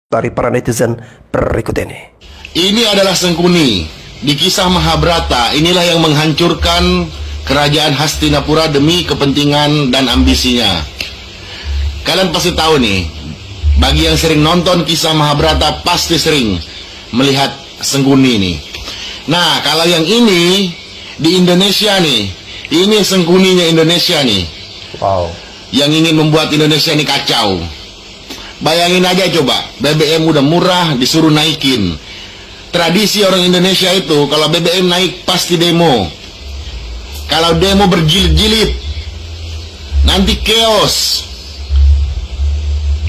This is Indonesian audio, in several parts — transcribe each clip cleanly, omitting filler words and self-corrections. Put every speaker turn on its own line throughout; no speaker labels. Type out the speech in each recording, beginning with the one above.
dari para netizen berikut ini.
Ini adalah Sengkuni. Di kisah Mahabharata, inilah yang menghancurkan kerajaan Hastinapura demi kepentingan dan ambisinya. Kalian pasti tahu nih, bagi yang sering nonton kisah Mahabharata pasti sering melihat Sengkuni nih. Nah, kalau yang ini di Indonesia nih, ini Sengkuninya Indonesia nih.
Wow.
Yang ingin membuat Indonesia ini kacau. Bayangin aja coba, BBM udah murah disuruh naikin. Tradisi orang Indonesia itu kalau BBM naik pasti demo. Kalau demo berjilid-jilid, nanti chaos.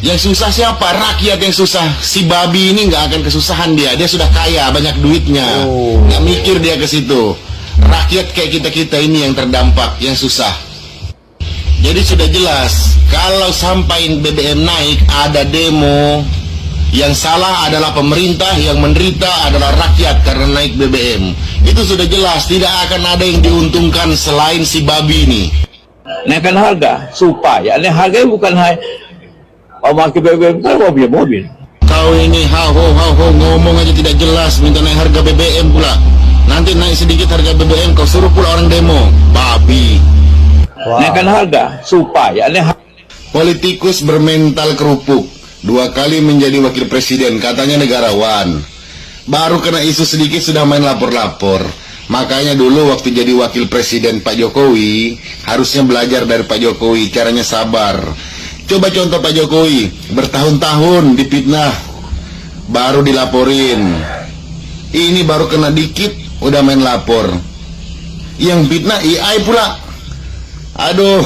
Yang susah siapa? Rakyat yang susah. Si babi ini nggak akan kesusahan dia. Dia sudah kaya, banyak duitnya. Nggak mikir dia ke situ. Rakyat kayak kita-kita ini yang terdampak, yang susah. Jadi sudah jelas, kalau sampai BBM naik ada demo, yang salah adalah pemerintah, yang menderita adalah rakyat karena naik BBM. Itu sudah jelas, tidak akan ada yang diuntungkan selain si babi ini.
Naikkan harga supaya harganya bukan hanya pakai BBM kan mobil.
Kau ini hau ngomong aja tidak jelas, minta naik harga BBM pula. Nanti naik sedikit harga BBM kau suruh pula orang demo, babi.
Wow.
Naikkan harga supaya
Politikus bermental kerupuk, 2 kali menjadi wakil presiden, katanya negarawan. Baru kena isu sedikit sudah main lapor-lapor. Makanya dulu waktu jadi wakil presiden Pak Jokowi, harusnya belajar dari Pak Jokowi, caranya sabar. Coba contoh Pak Jokowi, bertahun-tahun dipitnah, baru dilaporin. Ini baru kena dikit, udah main lapor. Yang fitnah AI pula. Aduh,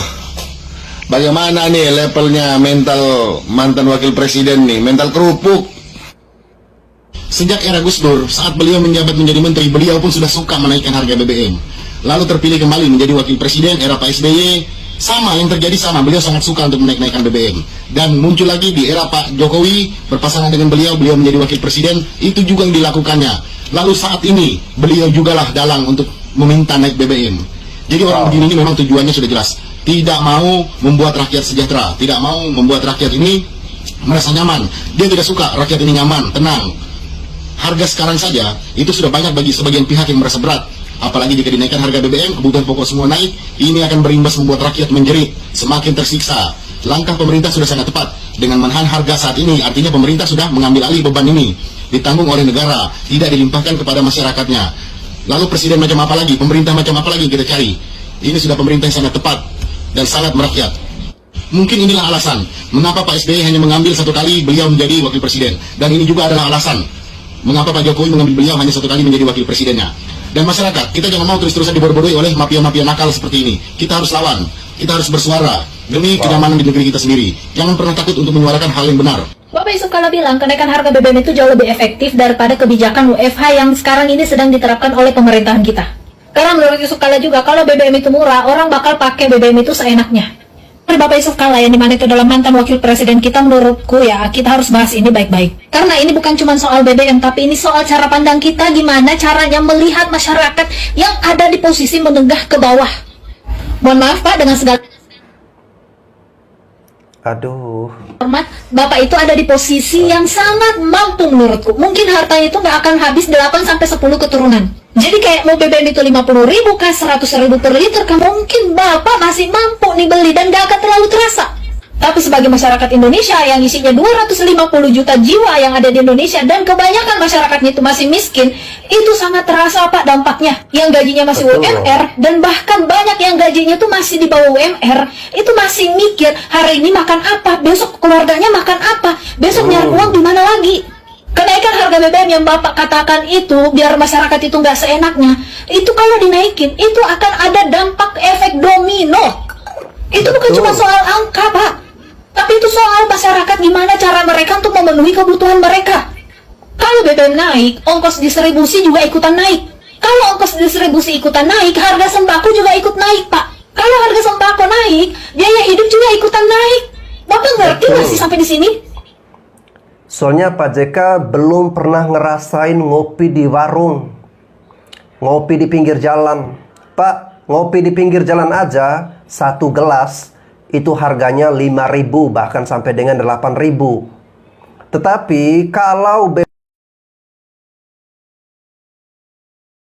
bagaimana nih levelnya mental mantan wakil presiden nih, mental kerupuk. Sejak era Gus Dur, saat beliau menjabat menjadi menteri, beliau pun sudah suka menaikkan harga BBM. Lalu terpilih kembali menjadi wakil presiden era Pak SBY, sama yang terjadi sama, beliau sangat suka untuk menaikkan BBM. Dan muncul lagi di era Pak Jokowi, berpasangan dengan beliau menjadi wakil presiden, itu juga yang dilakukannya. Lalu saat ini, beliau jugalah dalang untuk meminta naik BBM. Jadi orang begini ini memang tujuannya sudah jelas. Tidak mau membuat rakyat sejahtera, tidak mau membuat rakyat ini merasa nyaman. Dia tidak suka rakyat ini nyaman, tenang. Harga sekarang saja itu sudah banyak bagi sebagian pihak yang merasa berat. Apalagi jika dinaikkan harga BBM, kebutuhan pokok semua naik, ini akan berimbas membuat rakyat menjerit, semakin tersiksa. Langkah pemerintah sudah sangat tepat. Dengan menahan harga saat ini, artinya pemerintah sudah mengambil alih beban ini. Ditanggung oleh negara, tidak dilimpahkan kepada masyarakatnya. Lalu presiden macam apa lagi, pemerintah macam apa lagi kita cari. Ini sudah pemerintah yang sangat tepat dan sangat merakyat. Mungkin inilah alasan mengapa Pak SBY hanya mengambil 1 kali beliau menjadi wakil presiden. Dan ini juga adalah alasan mengapa Pak Jokowi mengambil beliau hanya 1 kali menjadi wakil presidennya. Dan masyarakat, kita jangan mau terus-terusan dibodoh-bodohi oleh mafia-mafia nakal seperti ini. Kita harus lawan, kita harus bersuara demi kenyamanan di negeri kita sendiri. Jangan pernah takut untuk menyuarakan hal yang benar.
Bapak Yusuf Kala bilang kenaikan harga BBM itu jauh lebih efektif daripada kebijakan WFH yang sekarang ini sedang diterapkan oleh pemerintahan kita. Karena menurut Yusuf Kala juga, kalau BBM itu murah, orang bakal pakai BBM itu seenaknya. Bapak Yusuf Kala yang dimana itu adalah mantan wakil presiden kita, menurutku ya, kita harus bahas ini baik-baik. Karena ini bukan cuma soal BBM, tapi ini soal cara pandang kita, gimana caranya melihat masyarakat yang ada di posisi menengah ke bawah. Mohon maaf Pak, dengan segala hormat, Bapak itu ada di posisi yang sangat mampu menurutku. Mungkin hartanya itu nggak akan habis 8-10 keturunan. Jadi kayak mau BBM itu 50.000 kah, 100.000 per liter kah, mungkin Bapak masih mampu nih beli dan nggak akan terlalu terasa. Tapi sebagai masyarakat Indonesia yang isinya 250 juta jiwa yang ada di Indonesia dan kebanyakan masyarakatnya itu masih miskin, itu sangat terasa Pak dampaknya. Yang gajinya masih UMR dan bahkan banyak yang gajinya itu masih di bawah UMR, itu masih mikir hari ini makan apa, besok keluarganya makan apa, besok nyari uang di mana lagi. Kenaikan harga BBM yang Bapak katakan itu biar masyarakat itu nggak seenaknya, itu kalau dinaikin itu akan ada dampak efek domino. Itu bukan cuma soal angka Pak, tapi itu soal masyarakat, gimana cara mereka untuk memenuhi kebutuhan mereka. Kalau BBM naik, ongkos distribusi juga ikutan naik. Kalau ongkos distribusi ikutan naik, harga sembako juga ikut naik Pak. Kalau harga sembako naik, biaya hidup juga ikutan naik. Bapak ngerti nggak sih sampai di sini?
Soalnya Pak JK belum pernah ngerasain ngopi di warung, ngopi di pinggir jalan. Pak, ngopi di pinggir jalan aja 1 gelas itu harganya 5.000 bahkan sampai dengan 8.000. Tetapi kalau